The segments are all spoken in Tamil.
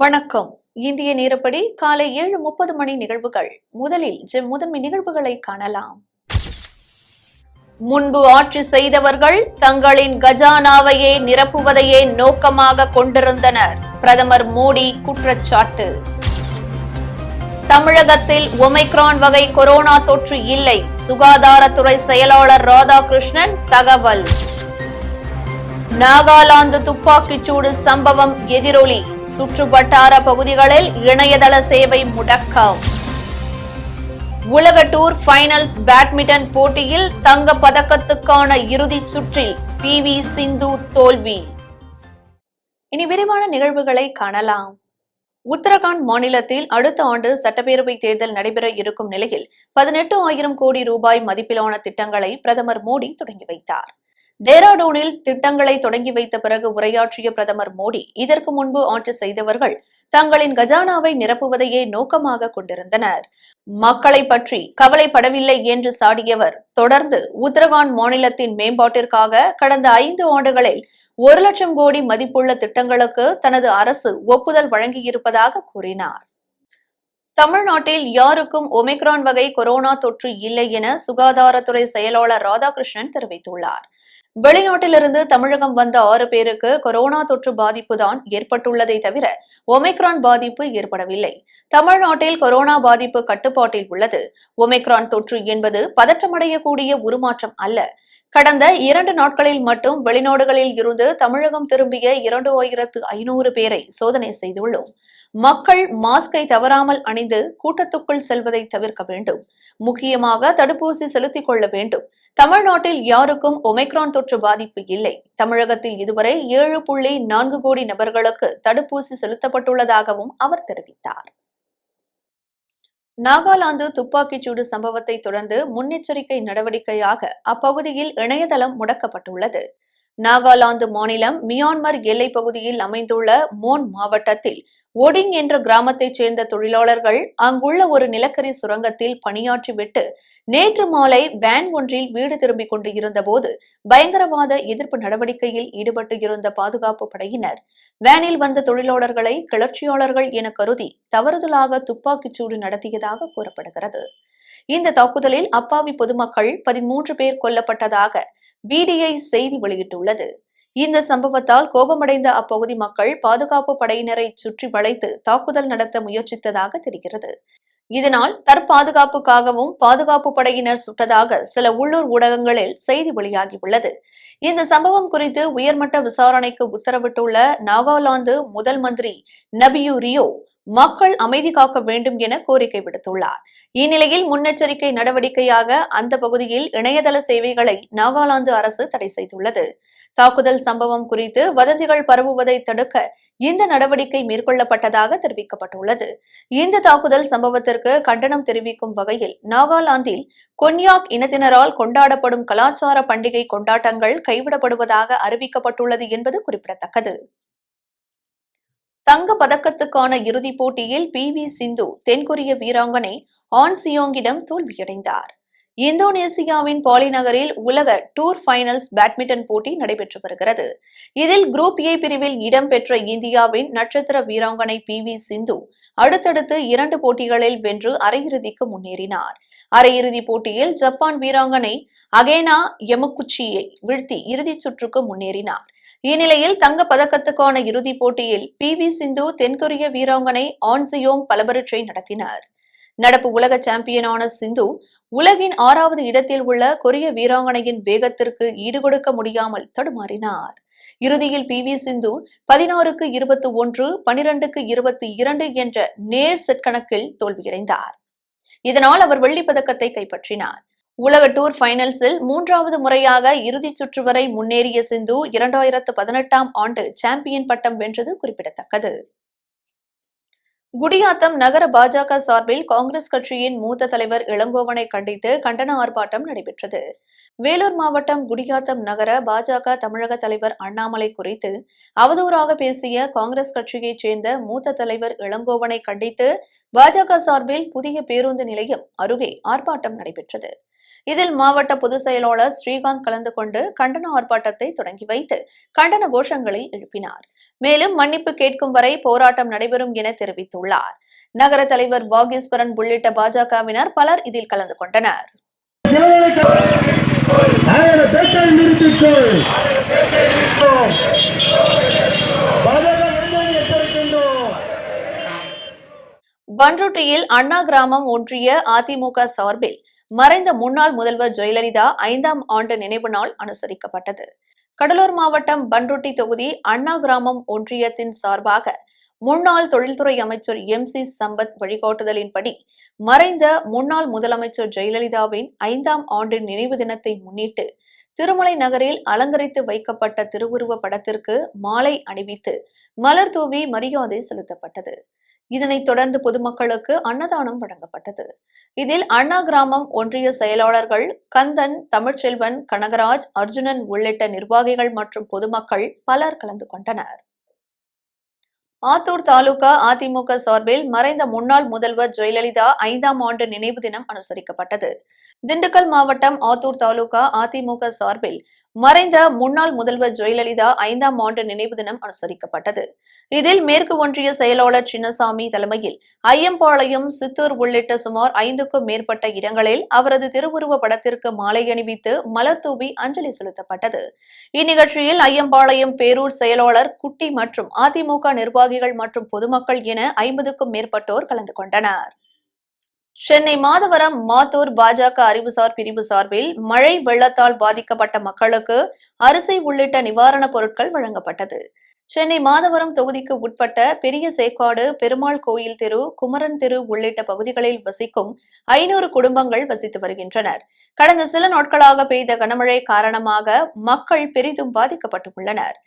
வணக்கம். இந்திய நேரப்படி காலை 7:30 மணி நிகழ்வுகள். முதலில் முதன்மை நிகழ்வுகளை காணலாம். முன்பு ஆட்சி செய்தவர்கள் தங்களின் கஜானாவையே நிரப்புவதையே நோக்கமாக கொண்டிருந்தனர். பிரதமர் மோடி குற்றச்சாட்டு. தமிழகத்தில் ஒமைக்ரான் வகை கொரோனா தொற்று இல்லை. சுகாதாரத்துறை செயலாளர் ராதாகிருஷ்ணன் தகவல். நாகாலாந்து துப்பாக்கிச்சூடு சம்பவம் எதிரொலி. சுற்றுவட்டார பகுதிகளில் இணையதள சேவை முடக்கம். உலக டூர் ஃபைனல்ஸ் பேட்மிண்டன் போட்டியில் தங்க பதக்கத்துக்கான இறுதிச் சுற்றில் PV சிந்து தோல்வி. இனி விரிவான நிகழ்வுகளை காணலாம். உத்தரகாண்ட் மாநிலத்தில் அடுத்த ஆண்டு சட்டப்பேரவை தேர்தல் நடைபெற இருக்கும் நிலையில் 18,000 கோடி ரூபாய் மதிப்பிலான திட்டங்களை பிரதமர் மோடி தொடங்கி வைத்தார். டேராடூனில் திட்டங்களை தொடங்கி வைத்த பிறகு உரையாற்றிய பிரதமர் மோடி, இதற்கு முன்பு ஆட்சி செய்தவர்கள் தங்களின் கஜானாவை நிரப்புவதையே நோக்கமாக கொண்டிருந்தனர். மக்களை பற்றி கவலைப்படவில்லை என்று சாடியவர், தொடர்ந்து உத்தரகாண்ட் மாநிலத்தின் மேம்பாட்டிற்காக கடந்த 5 ஆண்டுகளில் 1 லட்சம் கோடி மதிப்புள்ள திட்டங்களுக்கு தனது அரசு ஒப்புதல் வழங்கியிருப்பதாக கூறினார். தமிழ்நாட்டில் யாருக்கும் ஒமைக்ரான் வகை கொரோனா தொற்று இல்லை என சுகாதாரத்துறை செயலாளர் ராதாகிருஷ்ணன் தெரிவித்துள்ளார். வெளிநாட்டிலிருந்து தமிழகம் வந்த 6 பேருக்கு கொரோனா தொற்று பாதிப்புதான் ஏற்பட்டுள்ளதை தவிர ஒமைக்ரான் பாதிப்பு ஏற்படவில்லை. தமிழ்நாட்டில் கொரோனா பாதிப்பு கட்டுப்பாட்டில் உள்ளது. ஒமைக்ரான் தொற்று என்பது பதற்றமடையக்கூடிய உருமாற்றம் அல்ல. கடந்த 2 நாட்களில் மட்டும் வெளிநாடுகளில் இருந்து தமிழகம் திரும்பிய 2500 பேரை சோதனை செய்துள்ளோம். மக்கள் மாஸ்கை தவறாமல் அணிந்து கூட்டத்துக்குள் செல்வதை தவிர்க்க வேண்டும். முக்கியமாக தடுப்பூசி செலுத்திக் கொள்ள வேண்டும். தமிழ்நாட்டில் யாருக்கும் ஒமைக்ரான் தொற்று பாதிப்பு இல்லை. தமிழகத்தில் இதுவரை 7.4 கோடி நபர்களுக்கு தடுப்பூசி செலுத்தப்பட்டுள்ளதாகவும் அவர் தெரிவித்தார். நாகாலாந்து துப்பாக்கிச்சூடு சம்பவத்தை தொடர்ந்து முன்னெச்சரிக்கை நடவடிக்கையாக அப்பகுதியில் இணையதளம் முடக்கப்பட்டுள்ளது. நாகாலாந்து மாநிலம் மியான்மர் எல்லைப் பகுதியில் அமைந்துள்ள மோன் மாவட்டத்தில் ஒடிங் என்ற கிராமத்தைச் சேர்ந்த தொழிலாளர்கள் அங்குள்ள ஒரு நிலக்கரி சுரங்கத்தில் பணியாற்றிவிட்டு நேற்று மாலை வேன் ஒன்றில் வீடு திரும்பிக் கொண்டு இருந்தபோது பயங்கரவாத எதிர்ப்பு நடவடிக்கையில் ஈடுபட்டு இருந்த பாதுகாப்பு படையினர் வேனில் வந்த தொழிலாளர்களை கிளர்ச்சியாளர்கள் என கருதி தவறுதலாக துப்பாக்கிச்சூடு நடத்தியதாக கூறப்படுகிறது. இந்த தாக்குதலில் அப்பாவி பொதுமக்கள் 13 பேர் கொல்லப்பட்டதாக BDI செய்தி வெளியிட்டுள்ளது. இந்த சம்பவத்தால் கோபமடைந்த அப்பகுதி மக்கள் பாதுகாப்பு படையினரை சுற்றி வளைத்து தாக்குதல் நடத்த முயற்சித்ததாக தெரிகிறது. இதனால் தற்பாதுகாப்புக்காகவும் பாதுகாப்பு படையினர் சுட்டதாக சில உள்ளூர் ஊடகங்களில் செய்தி வெளியாகியுள்ளது. இந்த சம்பவம் குறித்து உயர்மட்ட விசாரணைக்கு உத்தரவிட்டுள்ள நாகாலாந்து முதல் மந்திரி நபியூ ரியோ மக்கள் அமைதி காக்க வேண்டும் என கோரிக்கை விடுத்துள்ளார். இந்நிலையில் முன்னெச்சரிக்கை நடவடிக்கையாக அந்த பகுதியில் இணையதள சேவைகளை நாகாலாந்து அரசு தடை செய்துள்ளது. தாக்குதல் சம்பவம் குறித்து வதந்திகள் பரவுவதை தடுக்க இந்த நடவடிக்கை மேற்கொள்ளப்பட்டதாக தெரிவிக்கப்பட்டுள்ளது. இந்த தாக்குதல் சம்பவத்திற்கு கண்டனம் தெரிவிக்கும் வகையில் நாகாலாந்தில் கொன்யாக் இனத்தினரால் கொண்டாடப்படும் கலாச்சார பண்டிகை கொண்டாட்டங்கள் கைவிடப்படுவதாக அறிவிக்கப்பட்டுள்ளது என்பது குறிப்பிடத்தக்கது. தங்க பதக்கத்துக்கான இறுதிப் போட்டியில் PV சிந்து தென்கொரிய வீராங்கனை ஆன் சியோங்கிடம் தோல்வியடைந்தார். இந்தோனேசியாவின் பாலி நகரில் உலக டூர் ஃபைனல்ஸ் பேட்மிண்டன் போட்டி நடைபெற்று வருகிறது. இதில் குரூப் A பிரிவில் இடம்பெற்ற இந்தியாவின் நட்சத்திர வீராங்கனை PV சிந்து அடுத்தடுத்து 2 போட்டிகளில் வென்று அரையிறுதிக்கு முன்னேறினார். அரையிறுதிப் போட்டியில் ஜப்பான் வீராங்கனை அகேனா யமகுச்சியை வீழ்த்தி இறுதிச் சுற்றுக்கு முன்னேறினார். இந்நிலையில் தங்க பதக்கத்துக்கான இறுதிப் போட்டியில் PV சிந்து தென்கொரிய வீராங்கனை ஆன் சியோங் பலபரீட்சை நடத்தினர். நடப்பு உலக சாம்பியனான சிந்து உலகின் 6வது இடத்தில் உள்ள கொரிய வீராங்கனையின் வேகத்திற்கு ஈடுகொடுக்க முடியாமல் தடுமாறினார். இறுதியில் PV சிந்து 16-21, 12-22 என்ற நேர் செட் கணக்கில் தோல்வியடைந்தார். இதனால் அவர் வெள்ளிப் பதக்கத்தை கைப்பற்றினார். உலக டூர் ஃபைனல்ஸில் 3வது முறையாக இறுதிச் சுற்று வரை முன்னேறிய சிந்து 2018ஆம் ஆண்டு சாம்பியன் பட்டம் வென்றது குறிப்பிடத்தக்கது. குடியாத்தம் நகர பாஜக சார்பில் காங்கிரஸ் கட்சியின் மூத்த தலைவர் இளங்கோவனை கண்டித்து கண்டன ஆர்ப்பாட்டம் நடைபெற்றது. வேலூர் மாவட்டம் குடியாத்தம் நகர பாஜக தமிழக தலைவர் அண்ணாமலை குறித்து அவதூறாக பேசிய காங்கிரஸ் கட்சியைச் சேர்ந்த மூத்த தலைவர் இளங்கோவனை கண்டித்து பாஜக சார்பில் புதிய பேருந்து நிலையம் அருகே ஆர்ப்பாட்டம் நடைபெற்றது. இதில் மாவட்ட பொதுச் செயலாளர் ஸ்ரீகாந்த் கலந்து கொண்டு கண்டன ஆர்ப்பாட்டத்தை தொடங்கி வைத்து கண்டன கோஷங்களை எழுப்பினார். மேலும் மன்னிப்பு கேட்கும் வரை போராட்டம் நடைபெறும் என தெரிவித்துள்ளார். நகர தலைவர் வாகீஸ்வரன் உள்ளிட்ட பாஜகவினர் பலர் இதில் கலந்து கொண்டனர். பண்ருட்டியில் அண்ணா கிராமம் ஒன்றிய அதிமுக சார்பில் மறைந்த முன்னாள் முதல்வர் ஜெயலலிதா 5ஆம் ஆண்டு நினைவு நாள் அனுசரிக்கப்பட்டது. கடலூர் மாவட்டம் பண்ருட்டி தொகுதி அண்ணா கிராமம் ஒன்றியத்தின் சார்பாக முன்னாள் தொழில்துறை அமைச்சர் MC சம்பத் வழிகாட்டுதலின்படி மறைந்த முன்னாள் முதலமைச்சர் ஜெயலலிதாவின் 5ஆம் ஆண்டு நினைவு தினத்தை முன்னிட்டு திருமலை நகரில் அலங்கரித்து வைக்கப்பட்ட திருவுருவ படத்திற்கு மாலை அணிவித்து மலர் தூவி மரியாதை செலுத்தப்பட்டது. இதனைத் தொடர்ந்து பொதுமக்களுக்கு அன்னதானம் வழங்கப்பட்டது. இதில் அண்ணா கிராமம் ஒன்றிய செயலாளர்கள் கந்தன், தமிழ்ச்செல்வன், கனகராஜ், அர்ஜுனன் உள்ளிட்ட நிர்வாகிகள் மற்றும் பொதுமக்கள் பலர் கலந்து கொண்டனர். ஆத்தூர் தாலுகா அதிமுக சார்பில் மறைந்த முன்னாள் முதல்வர் ஜெயலலிதா 5ஆம் ஆண்டு நினைவு தினம் அனுசரிக்கப்பட்டது. திண்டுக்கல் மாவட்டம் ஆத்தூர் தாலுகா அதிமுக சார்பில் மறைந்த முன்னாள் முதல்வர் ஜெயலலிதா 5ஆம் ஆண்டு நினைவு தினம் அனுசரிக்கப்பட்டது. இதில் மேற்கு ஒன்றிய செயலாளர் சின்னசாமி தலைமையில் ஐயம்பாளையம், சித்தூர் உள்ளிட்ட சுமார் 5க்கும் மேற்பட்ட இடங்களில் அவரது திருவுருவ படத்திற்கு மாலை அணிவித்து மலர் தூவி அஞ்சலி செலுத்தப்பட்டது. இந்நிகழ்ச்சியில் ஐயம்பாளையம் பேரூர் செயலாளர் குட்டி மற்றும் அதிமுக நிர்வாகிகள் மற்றும் பொதுமக்கள் என 50க்கும் மேற்பட்டோர் கலந்து கொண்டனர். சென்னை மாதவரம் மாத்தூர் பாஜக அறிவுசார் பிரிவு சார்பில் மழை வெள்ளத்தால் பாதிக்கப்பட்ட மக்களுக்கு அரிசி உள்ளிட்ட நிவாரணப் பொருட்கள் வழங்கப்பட்டது. சென்னை மாதவரம் தொகுதிக்கு உட்பட்ட பெரிய சேக்காடு, பெருமாள் கோயில் தெரு, குமரன் தெரு உள்ளிட்ட பகுதிகளில் வசிக்கும் 500 குடும்பங்கள் வசித்து வருகின்றனர். கடந்த சில நாட்களாக பெய்த கனமழை காரணமாக மக்கள் பெரிதும் பாதிக்கப்பட்டுள்ளனர்.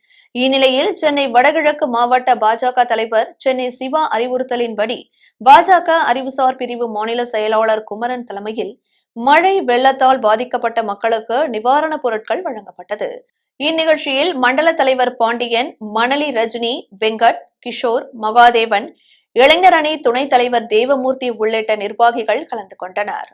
இந்நிலையில் சென்னை வடகிழக்கு மாவட்ட பாஜக தலைவர் சென்னை சிவா அறிவுறுத்தலின்படி பாஜக அறிவுசார் பிரிவு மாநில செயலாளர் குமரன் தலைமையில் மழை வெள்ளத்தால் பாதிக்கப்பட்ட மக்களுக்கு நிவாரணப் பொருட்கள் வழங்கப்பட்டது. இந்நிகழ்ச்சியில் மண்டல தலைவர் பாண்டியன், மணலி ரஜினி, வெங்கட், கிஷோர், மகாதேவன், இளைஞர் அணி துணைத் தலைவர் தேவமூர்த்தி உள்ளிட்ட நிர்வாகிகள் கலந்து கொண்டனர்.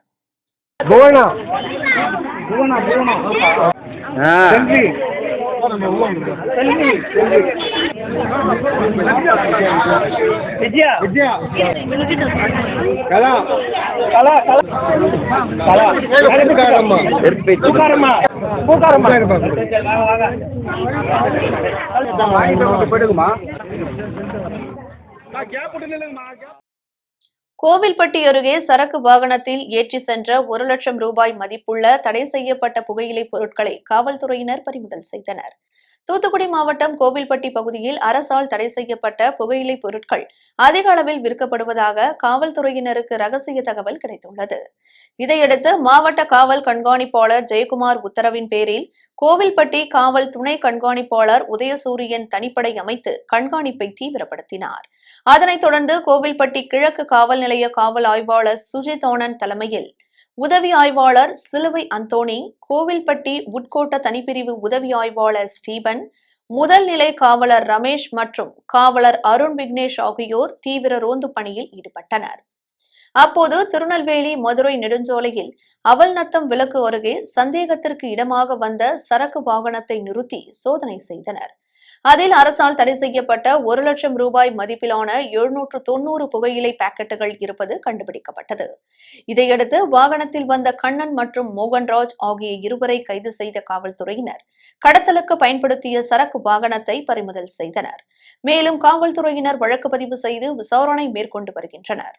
கோவில்பட்டி அருகே சரக்கு வாகனத்தில் ஏற்றி சென்ற 1 லட்சம் ரூபாய் மதிப்புள்ள தடை செய்யப்பட்ட புகையிலை பொருட்களை காவல்துறையினர் பறிமுதல் செய்தனர். தூத்துக்குடி மாவட்டம் கோவில்பட்டி பகுதியில் அரசால் தடை செய்யப்பட்ட புகையிலை பொருட்கள் அதிக அளவில் விற்கப்படுவதாக காவல்துறையினருக்கு ரகசிய தகவல் கிடைத்துள்ளது. இதையடுத்து மாவட்ட காவல் கண்காணிப்பாளர் ஜெயக்குமார் உத்தரவின் பேரில் கோவில்பட்டி காவல் துணை கண்காணிப்பாளர் உதயசூரியன் தனிப்படை அமைத்து கண்காணிப்பை தீவிரப்படுத்தினார். அதனைத் தொடர்ந்து கோவில்பட்டி கிழக்கு காவல் நிலைய காவல் ஆய்வாளர் சுஜிதோனன் தலைமையில் உதவி ஆய்வாளர் சிலுவை அந்தோணி, கோவில்பட்டி உட்கோட்ட தனிப்பிரிவு உதவி ஆய்வாளர் ஸ்டீபன், முதல் நிலை காவலர் ரமேஷ் மற்றும் காவலர் அருண் விக்னேஷ் ஆகியோர் தீவிர ரோந்து பணியில் ஈடுபட்டனர். அப்போது திருநெல்வேலி மதுரை நெடுஞ்சாலையில் அவல்நத்தம் விலக்கு அருகே சந்தேகத்திற்கு இடமாக வந்த சரக்கு வாகனத்தை நிறுத்தி சோதனை செய்தனர். அதில் அரசால் தடை செய்யப்பட்ட 1 லட்சம் ரூபாய் மதிப்பிலான 790 புகையிலை பாக்கெட்டுகள் இருப்பது கண்டுபிடிக்கப்பட்டது. இதையடுத்து வாகனத்தில் வந்த கண்ணன் மற்றும் மோகன்ராஜ் ஆகிய இருவரை கைது செய்த காவல்துறையினர் கடத்தலுக்கு பயன்படுத்திய சரக்கு வாகனத்தை பறிமுதல் செய்தனர். மேலும் காவல்துறையினர் வழக்கு பதிவு செய்து விசாரணை மேற்கொண்டு வருகின்றனர்.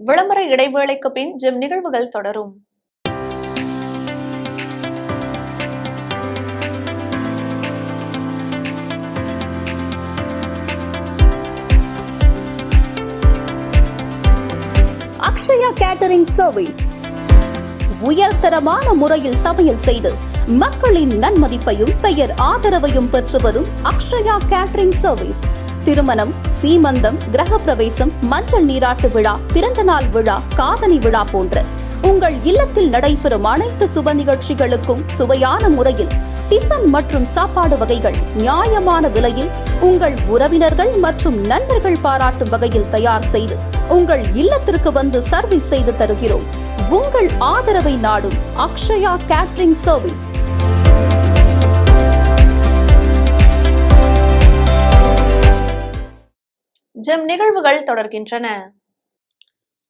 விளம்பர இடைவேளைக்கு பின் ஜெம் நிகழ்வுகள் தொடரும். அக்ஷயா கேட்டரிங் சர்வீஸ் உயர்தரமான முறையில் சமையல் செய்து மக்களின் நன்மதிப்பையும் பெயர் ஆதரவையும் பெற்று வரும் அக்ஷயா கேட்டரிங் சர்வீஸ் திருமணம், சீமந்தம், கிரகப்பிரவேசம், மஞ்சள் நீராட்டு விழா, பிறந்தநாள் விழா, காதணி விழா போன்ற உங்கள் இல்லத்தில் நடைபெறும் அனைத்து சுப நிகழ்ச்சிகளுக்கும் சுவையான முறையில் டிஃபன் மற்றும் சாப்பாடு வகைகள் நியாயமான விலையில் உங்கள் உறவினர்கள் மற்றும் நண்பர்கள் பாராட்டும் வகையில் தயார் செய்து உங்கள் இல்லத்திற்கு வந்து சர்வீஸ் செய்து தருகிறோம். உங்கள் ஆதரவை நாடும் அக்ஷயா கேட்டரிங் சர்வீஸ். ஜெம் நிகழ்வுகள் தொடர்கின்றன.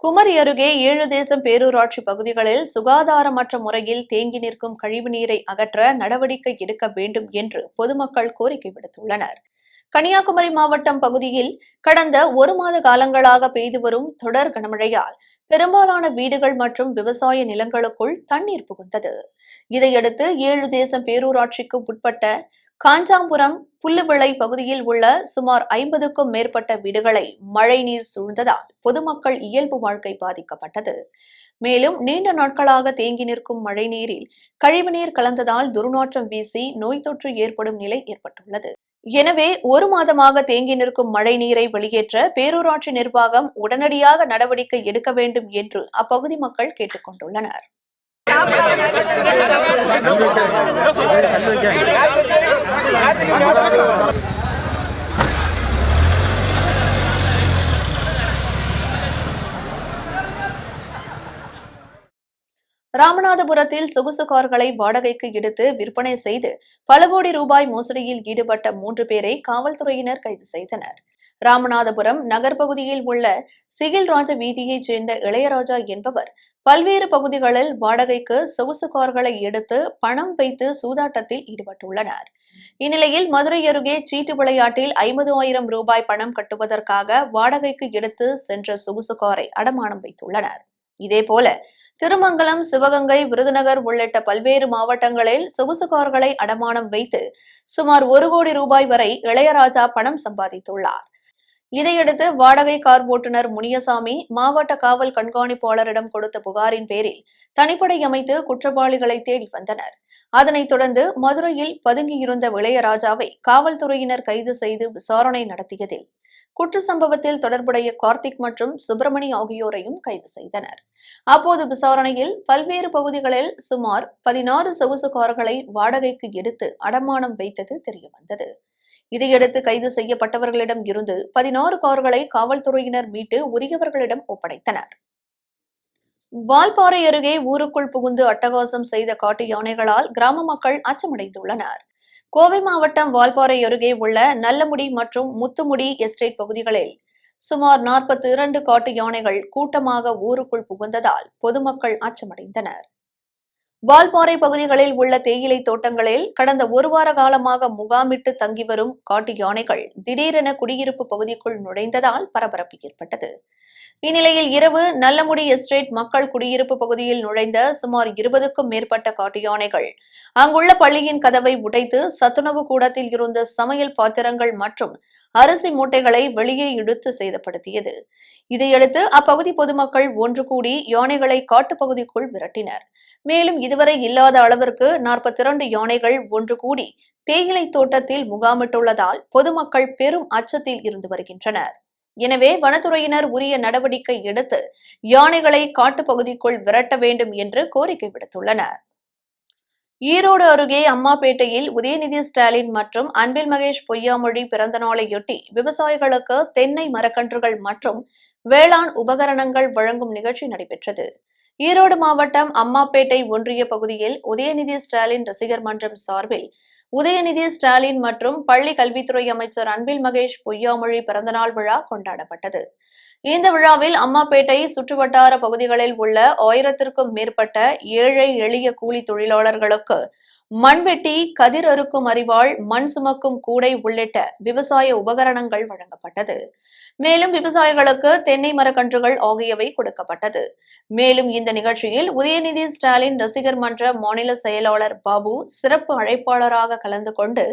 குமரி அருகே 7 தேசம் பேரூராட்சி பகுதிகளில் சுகாதாரமற்ற முறையில் தேங்கி நிற்கும் கழிவுநீரை அகற்ற நடவடிக்கை எடுக்க வேண்டும் என்று பொதுமக்கள் கோரிக்கை விடுத்துள்ளனர். கன்னியாகுமரி மாவட்டம் பகுதியில் கடந்த 1 மாத காலங்களாக பெய்து வரும் தொடர் கனமழையால் பெரும்பாலான வீடுகள் மற்றும் விவசாய நிலங்களுக்குள் தண்ணீர் புகுந்தது. இதையடுத்து 7 தேசம் பேரூராட்சிக்கு உட்பட்ட காஞ்சாபுரம் புல்லுவிளை பகுதியில் உள்ள சுமார் 50க்கும் மேற்பட்ட வீடுகளை மழைநீர் சூழ்ந்ததால் பொதுமக்கள் இயல்பு வாழ்க்கை பாதிக்கப்பட்டது. மேலும் நீண்ட நாட்களாக தேங்கி நிற்கும் மழைநீரில் கழிவுநீர் கலந்ததால் துர்நாற்றம் வீசி நோய் தொற்று ஏற்படும் நிலை ஏற்பட்டுள்ளது. எனவே 1 மாதமாக தேங்கி நிற்கும் மழை நீரை வெளியேற்ற பேரூராட்சி நிர்வாகம் உடனடியாக நடவடிக்கை எடுக்க வேண்டும் என்று அப்பகுதி மக்கள் கேட்டுக் கொண்டுள்ளனர். ராமநாதபுரத்தில் சொகுசு கார்களை வாடகைக்கு எடுத்து விற்பனை செய்து பல கோடி ரூபாய் மோசடியில் ஈடுபட்ட 3 பேரை காவல்துறையினர் கைது செய்தனர். ராமநாதபுரம் நகர் பகுதியில் உள்ள சிகில்ராஜ வீதியைச் சேர்ந்த இளையராஜா என்பவர் பல்வேறு பகுதிகளில் வாடகைக்கு சொகுசு கார்களை எடுத்து பணம் வைத்து சூதாட்டத்தில் ஈடுபட்டுள்ளனர். இந்நிலையில் மதுரை அருகே சீட்டு விளையாட்டில் 50,000 ரூபாய் பணம் கட்டுவதற்காக வாடகைக்கு எடுத்து சென்ற சொகுசு காரை அடமானம் வைத்துள்ளனர். இதேபோல திருமங்கலம், சிவகங்கை, விருதுநகர் உள்ளிட்ட பல்வேறு மாவட்டங்களில் சொகுசு கார்களை அடமானம் வைத்து சுமார் 1 கோடி ரூபாய் வரை இளையராஜா பணம் சம்பாதித்துள்ளார். இதையடுத்து வாடகை கார் ஓட்டுநர் முனியசாமி மாவட்ட காவல் கண்காணிப்பாளரிடம் கொடுத்த புகாரின் பேரில் தனிப்படை அமைத்து குற்றவாளிகளை தேடி வந்தனர். அதனைத் தொடர்ந்து மதுரையில் பதுங்கியிருந்த இளையராஜாவை காவல்துறையினர் கைது செய்து விசாரணை நடத்தியதில் குற்ற சம்பவத்தில் தொடர்புடைய கார்த்திக் மற்றும் சுப்பிரமணி ஆகியோரையும் கைது செய்தனர். அப்போது விசாரணையில் பல்வேறு பகுதிகளில் சுமார் 16 சொகுசு கார்களை வாடகைக்கு எடுத்து அடமானம் வைத்தது தெரியவந்தது. இதையடுத்து கைது செய்யப்பட்டவர்களிடம் இருந்து 16 கார்களை காவல்துறையினர் மீட்டு உரியவர்களிடம் ஒப்படைத்தனர். வால்பாறை அருகே ஊருக்குள் புகுந்து அட்டகாசம் செய்த காட்டு யானைகளால் கிராம மக்கள் அச்சமடைந்துள்ளனர். கோவை மாவட்டம் வால்பாறை அருகே உள்ள நல்லமுடி மற்றும் முத்துமுடி எஸ்டேட் பகுதிகளில் சுமார் 42 காட்டு யானைகள் கூட்டமாக ஊருக்குள் புகுந்ததால் பொதுமக்கள் அச்சமடைந்தனர். வால்பாறை பகுதிகளில் உள்ள தேயிலை தோட்டங்களில் கடந்த 1 வார காலமாக முகாமிட்டு தங்கி வரும் காட்டு யானைகள் திடீரென குடியிருப்பு பகுதிக்குள் நுழைந்ததால் பரபரப்பு ஏற்பட்டது. இந்நிலையில் இரவு நல்லமுடி எஸ்டேட் மக்கள் குடியிருப்பு பகுதியில் நுழைந்த சுமார் 20க்கும் மேற்பட்ட காட்டு யானைகள் அங்குள்ள பள்ளியின் கதவை உடைத்து சத்துணவு கூடத்தில் இருந்த சமையல் பாத்திரங்கள் மற்றும் அரிசி மூட்டைகளை வெளியே இழுத்து சேதப்படுத்தியது. இதையடுத்து அப்பகுதி பொதுமக்கள் ஒன்று கூடி யானைகளை காட்டுப்பகுதிக்குள் விரட்டினர். மேலும் இதுவரை இல்லாத அளவிற்கு 42 யானைகள் ஒன்று கூடி தேயிலை தோட்டத்தில் முகாமிட்டுள்ளதால் பொதுமக்கள் பெரும் அச்சத்தில் இருந்து வருகின்றனர். எனவே வனத்துறையினர் உரிய நடவடிக்கை எடுத்து யானைகளை காட்டுப்பகுதிக்குள் விரட்ட வேண்டும் என்று கோரிக்கை விடுத்துள்ளனர். ஈரோடு அருகே அம்மாபேட்டையில் உதயநிதி ஸ்டாலின் மற்றும் அன்பில் மகேஷ் பொய்யாமொழி பிறந்தநாளையொட்டி விவசாயிகளுக்கு தென்னை மரக்கன்றுகள் மற்றும் வேளாண் உபகரணங்கள் வழங்கும் நிகழ்ச்சி நடைபெற்றது. ஈரோடு மாவட்டம் அம்மாபேட்டை ஒன்றிய பகுதியில் உதயநிதி ஸ்டாலின் ரசிகர் மன்றம் சார்பில் உதயநிதி ஸ்டாலின் மற்றும் பள்ளி கல்வித்துறை அமைச்சர் அன்பில் மகேஷ் பொய்யாமொழி பிறந்தநாள் விழா கொண்டாடப்பட்டது. இந்த விழாவில் அம்மாபேட்டை சுற்றுவட்டார பகுதிகளில் உள்ள 1000க்கும் மேற்பட்ட ஏழை எளிய கூலி தொழிலாளர்களுக்கு மண்வெட்டி, கதிர் அறுக்கும் அரிவாள், மண் சுமக்கும் கூடை உள்ளிட்ட விவசாய உபகரணங்கள் வழங்கப்பட்டது. மேலும் விவசாயிகளுக்கு தென்னை மரக்கன்றுகள் ஆகியவை கொடுக்கப்பட்டது. மேலும் இந்த நிகழ்ச்சியில் உதயநிதி ஸ்டாலின் ரசிகர் மன்ற மாநில செயலாளர் பாபு சிறப்பு அழைப்பாளராக கலந்து கொண்டு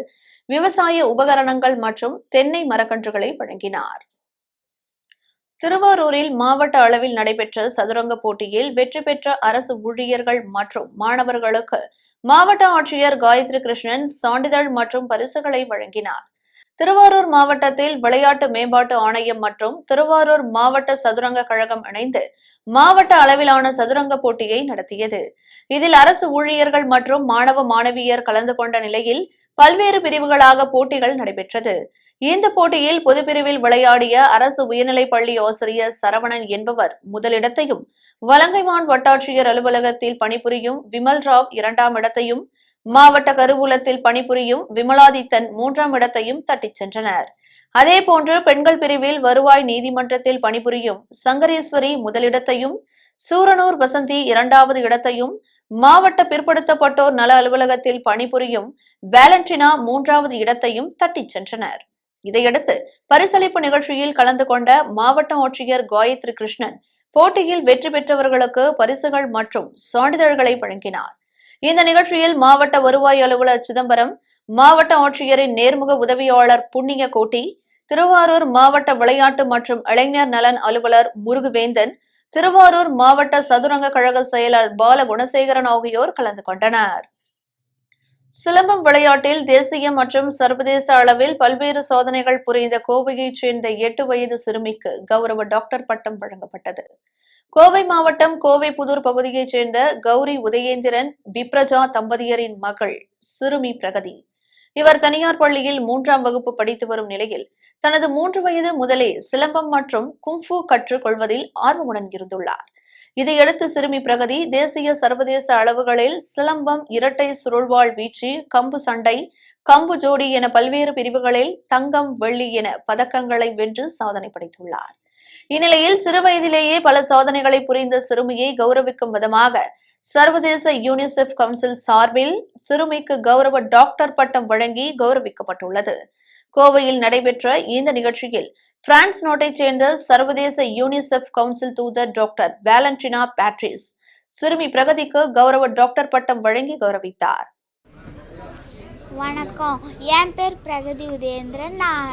விவசாய உபகரணங்கள் மற்றும் தென்னை மரக்கன்றுகளை வழங்கினார். திருவாரூரில் மாவட்ட அளவில் நடைபெற்ற சதுரங்க போட்டியில் வெற்றி பெற்ற அரசு ஊழியர்கள் மற்றும் மாணவர்களுக்கு மாவட்ட ஆட்சியர் காயத்ரி கிருஷ்ணன் சான்றிதழ் மற்றும் பரிசுகளை வழங்கினார். திருவாரூர் மாவட்டத்தில் விளையாட்டு மேம்பாட்டு ஆணையம் மற்றும் திருவாரூர் மாவட்ட சதுரங்க கழகம் இணைந்து மாவட்ட அளவிலான சதுரங்க போட்டியை நடத்தியது. இதில் அரசு ஊழியர்கள் மற்றும் மாணவ மாணவியர் கலந்து கொண்ட நிலையில் பல்வேறு பிரிவுகளாக போட்டிகள் நடைபெற்றது. இந்த போட்டியில் பொதுப்பிரிவில் விளையாடிய அரசு உயர்நிலைப் பள்ளி ஆசிரியர் சரவணன் என்பவர் முதலிடத்தையும், வலங்கைமான் வட்டாட்சியர் அலுவலகத்தில் பணிபுரியும் விமல்ராவ் 2ஆம் இடத்தையும், மாவட்ட கருவூலத்தில் பணிபுரியும் விமலாதித்தன் 3ஆம் இடத்தையும் தட்டிச் சென்றனர். அதேபோன்று பெண்கள் பிரிவில் வருவாய் நீதிமன்றத்தில் பணிபுரியும் சங்கரேஸ்வரி முதலிடத்தையும், சூரனூர் வசந்தி 2வது இடத்தையும், மாவட்ட பிற்படுத்தப்பட்டோர் நல அலுவலகத்தில் பணிபுரியும் வேலண்டினா 3வது இடத்தையும் தட்டிச் சென்றனர். இதையடுத்து பரிசளிப்பு நிகழ்ச்சியில் கலந்து கொண்ட மாவட்ட ஆட்சியர் காயத்ரி கிருஷ்ணன் போட்டியில் வெற்றி பெற்றவர்களுக்கு பரிசுகள் மற்றும் சான்றிதழ்களை வழங்கினார். இந்த நிகழ்ச்சியில் மாவட்ட வருவாய் அலுவலர் சிதம்பரம், மாவட்ட ஆட்சியரின் நேர்முக உதவியாளர் புண்ணிய கோட்டி, திருவாரூர் மாவட்ட விளையாட்டு மற்றும் இளைஞர் நலன் அலுவலர் முருகுவேந்தன், திருவாரூர் மாவட்ட சதுரங்க கழக செயலர் பால குணசேகரன் ஆகியோர் கலந்து கொண்டனர். சிலம்பம் விளையாட்டில் தேசிய மற்றும் சர்வதேச அளவில் பல்வேறு சாதனைகள் புரிந்த கோவையைச் சேர்ந்த 8 வயது சிறுமிக்கு கௌரவ டாக்டர் பட்டம் வழங்கப்பட்டது. கோவை மாவட்டம் கோவை புதூர் பகுதியைச் சேர்ந்த கௌரி உதயேந்திரன் விப்ரஜா தம்பதியரின் மகள் சிறுமி பிரகதி. இவர் தனியார் பள்ளியில் 3ஆம் வகுப்பு படித்து வரும் நிலையில் தனது 3 வயது முதலே சிலம்பம் மற்றும் குங்ஃபூ கற்றுக் கொள்வதில் ஆர்வமுடன் இருந்துள்ளார். இதையடுத்து சிறுமி பிரகதி தேசிய சர்வதேச அளவுகளில் சிலம்பம், இரட்டை சுருள்வாள் வீச்சு, கம்பு சண்டை, கம்பு ஜோடி என பல்வேறு பிரிவுகளில் தங்கம், வெள்ளி என பதக்கங்களை வென்று சாதனை படைத்துள்ளார். இந்நிலையில் சிறுவயதிலேயே பல சாதனைகளை புரிந்த சிறுமியை கௌரவிக்கும் விதமாக சர்வதேச யூனிசெஃப் கவுன்சில் சார்பில் சிறுமிக்கு கௌரவ டாக்டர் பட்டம் வழங்கி கௌரவிக்கப்பட்டுள்ளது. கோவையில் நடைபெற்ற இந்த நிகழ்ச்சியில் பிரான்ஸ் நாட்டைச் சேர்ந்த சர்வதேச யூனிசெஃப் கவுன்சில் தூதர் டாக்டர் வேலண்டினா பேட்ரிஸ் சிறுமி பிரகதிக்கு கௌரவ டாக்டர் பட்டம் வழங்கி கௌரவித்தார். வணக்கம், என் பேர் பிரகதி உதயேந்திரன். நான்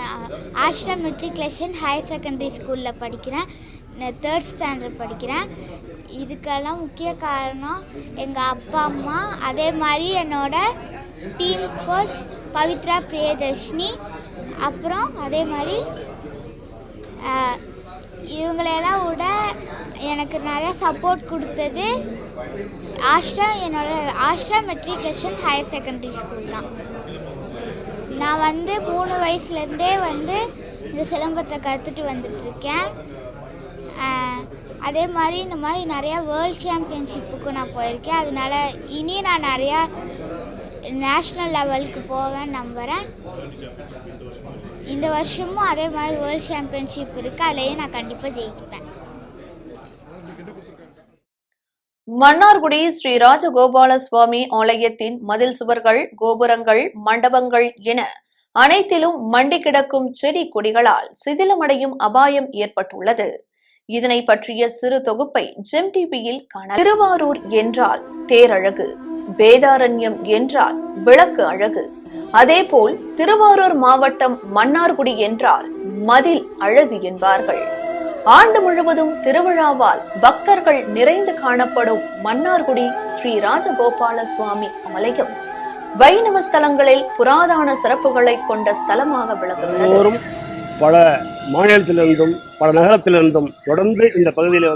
ஆஷ்ரம் மெட்ரிகுலேஷன் ஹையர் செகண்டரி ஸ்கூலில் படிக்கிறேன். 3rd ஸ்டாண்டர்ட் படிக்கிறேன். இதுக்கெல்லாம் முக்கிய காரணம் எங்கள் அப்பா அம்மா, அதே மாதிரி என்னோட டீம் கோச் பவித்ரா பிரியதர்ஷினி, அப்புறம் அதே மாதிரி இவங்களையெல்லாம் விட எனக்கு நிறையா சப்போர்ட் கொடுத்தது ashram matriculation higher secondary school தான். நான் 3 வயசுலேருந்தே இந்த சிலம்பத்தை கற்றுட்டு வந்துட்டுருக்கேன். அதே மாதிரி இந்த மாதிரி நிறையா வேர்ல்ட் சாம்பியன்ஷிப்புக்கும் நான் போயிருக்கேன். அதனால இனி நான் நிறையா நேஷ்னல் லெவலுக்கு போவேன் நம்புகிறேன். இந்த வருஷமும் அதே மாதிரி வேர்ல்ட் சாம்பியன்ஷிப் இருக்குது, அதுலேயும் நான் கண்டிப்பாக ஜெயிப்பேன். மன்னார்குடி ஸ்ரீ ராஜகோபால சுவாமி ஆலயத்தின் மதில் சுவர்கள், கோபுரங்கள், மண்டபங்கள் என அனைத்திலும் மண்டி கிடக்கும் செடி கொடிகளால் சிதிலமடையும் அபாயம் ஏற்பட்டுள்ளது. இதனை பற்றிய சிறு தொகுப்பை ஜெம் டிவியில் காணலாம். திருவாரூர் என்றால் தேரழகு, வேதாரண்யம் என்றால் விளக்கு அழகு. அதேபோல் திருவாரூர் மாவட்டம் மன்னார்குடி என்றால் மதில் அழகு என்பார்கள். ஆண்டு முழுவதும் திருவிழாவால் பக்தர்கள் நிறைந்து காணப்படும் மன்னார்குடி ஸ்ரீ ராஜகோபால சுவாமி ஆலயம் வைணவ ஸ்தலங்களில் புராதன சிறப்புகளை கொண்ட ஸ்தலமாக விளங்குகிறது. பல மாநிலத்திலிருந்தும் பல நகரத்திலிருந்தும் தொடர்ந்து இந்த பகுதியில்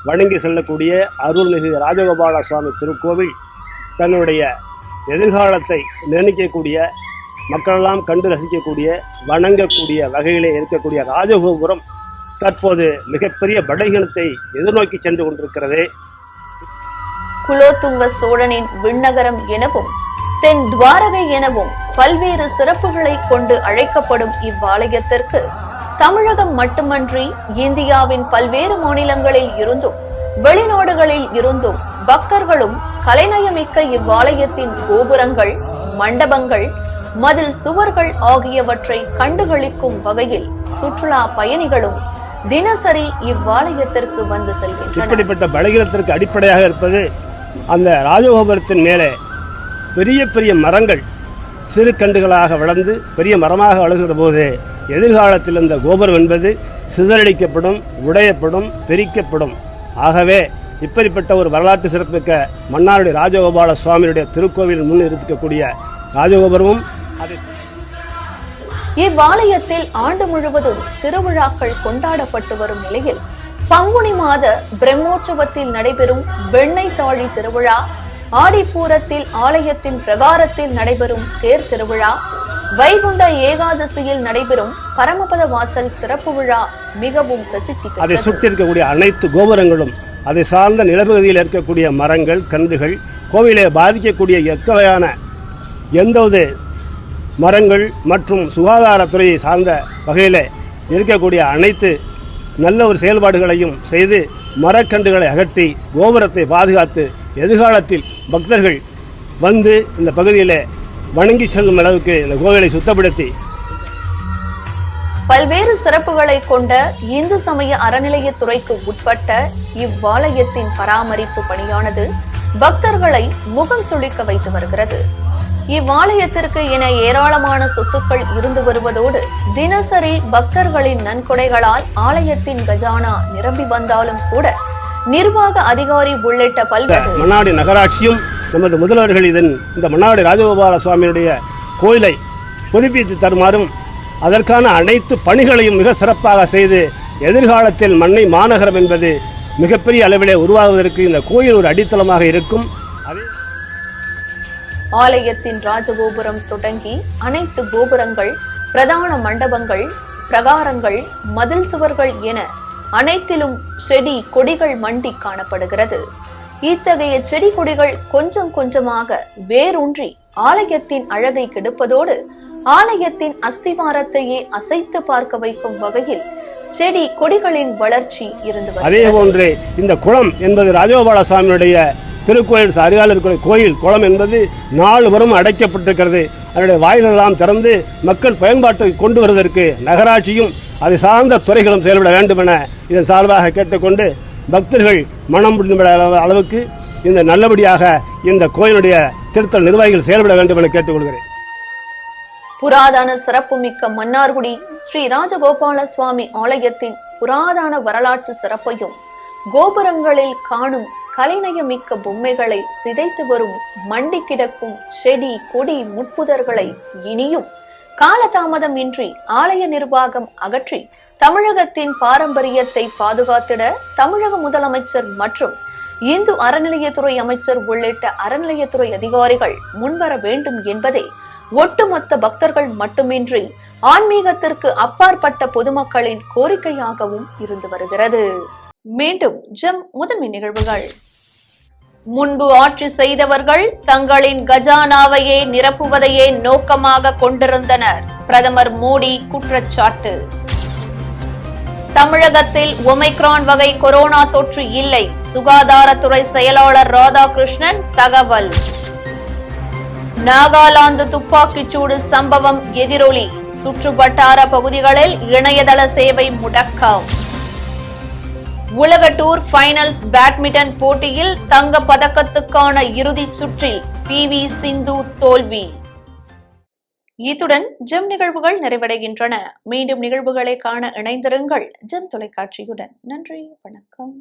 வணங்கி செல்லக்கூடிய அருள்மிகு ராஜகோபால சுவாமி திருக்கோவில் தன்னுடைய எதிர்காலத்தை நிர்ணயிக்கக்கூடிய, மக்களெல்லாம் கண்டு ரசிக்கக்கூடிய, வணங்கக்கூடிய வகையிலே இருக்கக்கூடிய ராஜகோபுரம் தற்போது மிகப்பெரிய படைகணத்தை எதிர்நோக்கி சென்று கொண்டிருக்கிறது. குலோத்துங்க சோழனின் விண்ணகரம் எனவும் தென் துவாரகை எனவும் பல்வேறு சிறப்புகளை கொண்டு அழைக்கப்படும் இவ்வாலயத்திற்கு தமிழகம் மட்டுமன்றி இந்தியாவின் பல்வேறு மாநிலங்களில் இருந்தும் வெளிநாடுகளில் இருந்தும் பக்தர்களும் கலைநயமிக்க இவ்வாலயத்தின் கோபுரங்கள், மண்டபங்கள், மதில் சுவர்கள் ஆகியவற்றை கண்டுகளிக்கும் வகையில் சுற்றுலா பயணிகளும் தினசரி இவ்வாலயத்திற்கு வந்து செல்கின்றனர். இப்படிப்பட்ட பலகீனத்திற்கு அடிப்படையாக இருப்பது அந்த ராஜகோபுரத்தின் மேலே பெரிய பெரிய மரங்கள் சிறு கண்டுகளாக வளர்ந்து பெரிய மரமாக வளர்கிற போது எதிர்காலத்தில் இந்த கோபுரம் என்பது சிதறடிக்கப்படும், உடையப்படும், பிரிக்கப்படும். ஆகவே இப்படிப்பட்ட ஒரு வரலாற்று சிறப்புமிக்க மன்னார்குடி ராஜகோபால சுவாமியுடைய திருக்கோவில் முன் இருக்கக்கூடிய ராஜகோபுரமும் இவ்வாலயத்தில் ஆண்டு முழுவதும் திருவிழாக்கள் கொண்டாடப்பட்டு வரும் நிலையில் பங்குனி மாத பிரம்மோற்சவத்தில் நடைபெறும் வெண்ணெய் தாழி திருவிழா, ஆடிப்பூரத்தில் ஆலயத்தின் பிரகாரத்தில் நடைபெறும் தேர் திருவிழா, வைகுண்ட ஏகாதசியில் நடைபெறும் பரமபத வாசல் திறப்பு விழா மிகவும் பிரசித்தி பெற்றது. அதை சுற்றி இருக்கக்கூடிய அனைத்து கோபுரங்களும், அதை சார்ந்த நிலப்பகுதியில் இருக்கக்கூடிய மரங்கள், கன்றுகள், கோவிலை பாதிக்கக்கூடிய எக்கவையான எந்தவது மரங்கள் மற்றும் சுகாதாரத்துறையை சார்ந்த வகையில் இருக்கக்கூடிய அனைத்து நல்ல ஒரு செயல்பாடுகளையும் செய்து மரக்கன்றுகளை அகற்றி கோபுரத்தை பாதுகாத்து எதிர்காலத்தில் பக்தர்கள் வந்து இந்த பகுதியில் வணங்கி செல்லும் அளவுக்கு இந்த கோவிலை சுத்தப்படுத்தி பல்வேறு சிறப்புகளை கொண்ட இந்து சமய அறநிலையத்துறைக்கு உட்பட்ட இவ்வாலயத்தின் பராமரிப்பு பணியானது பக்தர்களை முகம் சுளிக்க வைத்து வருகிறது. இவ்வாலயத்திற்கு என ஏராளமான சொத்துக்கள் இருந்து வருவதோடு தினசரி பக்தர்களின் நன்கொடைகளால் ஆலயத்தின் கஜானா நிரம்பி வந்தாலும் கூட நிர்வாக அதிகாரி உள்ளிட்ட பல்வேறு மன்னாடி நகராட்சியும் நமது முதல்வர்கள் இந்த மன்னாடி ராஜகோபால சுவாமியுடைய கோயிலை புதுப்பித்து தருமாறும் அதற்கான அனைத்து பணிகளையும் மிக சிறப்பாக செய்து எதிர்காலத்தில் மண்ணை மாநகரம் என்பது மிகப்பெரிய அளவிலே உருவாகுவதற்கு இந்த கோயில் ஒரு அடித்தளமாக இருக்கும். ஆலயத்தின் ராஜகோபுரம் தொடங்கி அனைத்து கோபுரங்கள், பிரதான மண்டபங்கள், பிரகாரங்கள், மதில் சுவர்கள் என அனைத்திலும் செடி கொடிகள் மண்டி காணப்படுகிறது. இத்தகைய செடி கொடிகள் கொஞ்சம் கொஞ்சமாக வேரூன்றி ஆலயத்தின் அழகை கெடுப்பதோடு ஆலயத்தின் அஸ்திவாரத்தையே அசைத்து பார்க்க வைக்கும் வகையில் செடி கொடிகளின் வளர்ச்சி இருந்து வருகிறது. அதே போன்று இந்த குளம் என்பது ராஜகோபால சுவாமியுடைய திருக்கோயில் அருகால் இருக்கிற கோயில் குளம் என்பது நாலுபுறம் அடைக்கப்பட்டிருக்கிறது. அதனுடைய வாயிலெல்லாம் திறந்து மக்கள் பயன்பாட்டை கொண்டு வருவதற்கு நகராட்சியும் அதை சார்ந்த துறைகளும் செயல்பட வேண்டும் என இதன் சார்பாக கேட்டுக்கொண்டு பக்தர்கள் மனம் முடிந்த அளவுக்கு இந்த நல்லபடியாக இந்த கோயிலுடைய திருத்தல் நிர்வாகிகள் செயல்பட வேண்டும் என கேட்டுக்கொள்கிறேன். புராதன சிறப்புமிக்க மன்னார்குடி ஸ்ரீ ராஜகோபால சுவாமி ஆலயத்தின் புராதன வரலாற்று சிறப்பையும் கோபுரங்களில் காணும் கலைநயமிக்க பொம்மைகளை சிதைத்து வரும் மண்டி கிடக்கும் செடி கொடி முட்புதர்களை இனியும் காலதாமதம் இன்றி ஆலய நிர்வாகம் அகற்றி தமிழகத்தின் பாரம்பரியத்தை பாதுகாத்திட தமிழக முதலமைச்சர் மற்றும் இந்து அறநிலையத்துறை அமைச்சர் உள்ளிட்ட அறநிலையத்துறை அதிகாரிகள் முன்வர வேண்டும் என்பதே ஒட்டுமொத்த பக்தர்கள் மட்டுமின்றி ஆன்மீகத்திற்கு அப்பாற்பட்ட பொதுமக்களின் கோரிக்கையாகவும் இருந்து வருகிறது. மீண்டும் ஜெம் முதன்மை நிகழ்வுகள். முன்பு ஆட்சி செய்தவர்கள் தங்களின் கஜானாவையே நிரப்புவதையே நோக்கமாக கொண்டிருந்தனர். பிரதமர் மோடி குற்றச்சாட்டு. தமிழகத்தில் ஒமைக்ரான் வகை கொரோனா தொற்று இல்லை, சுகாதாரத்துறை செயலாளர் ராதாகிருஷ்ணன் தகவல். நாகாலாந்து துப்பாக்கிச்சூடு சம்பவம் எதிரொலி, சுற்றுவட்டார பகுதிகளில் இணையதள சேவை முடக்கம். உலக டூர் ஃபைனல்ஸ் பேட்மிண்டன் போட்டியில் தங்க பதக்கத்துக்கான இறுதிச் சுற்றில் PV சிந்து தோல்வி. இத்துடன் ஜெம் நிகழ்வுகள் நிறைவடைகின்றன. மீண்டும் நிகழ்வுகளை காண இணைந்திருங்கள் ஜெம் தொலைக்காட்சியுடன். நன்றி, வணக்கம்.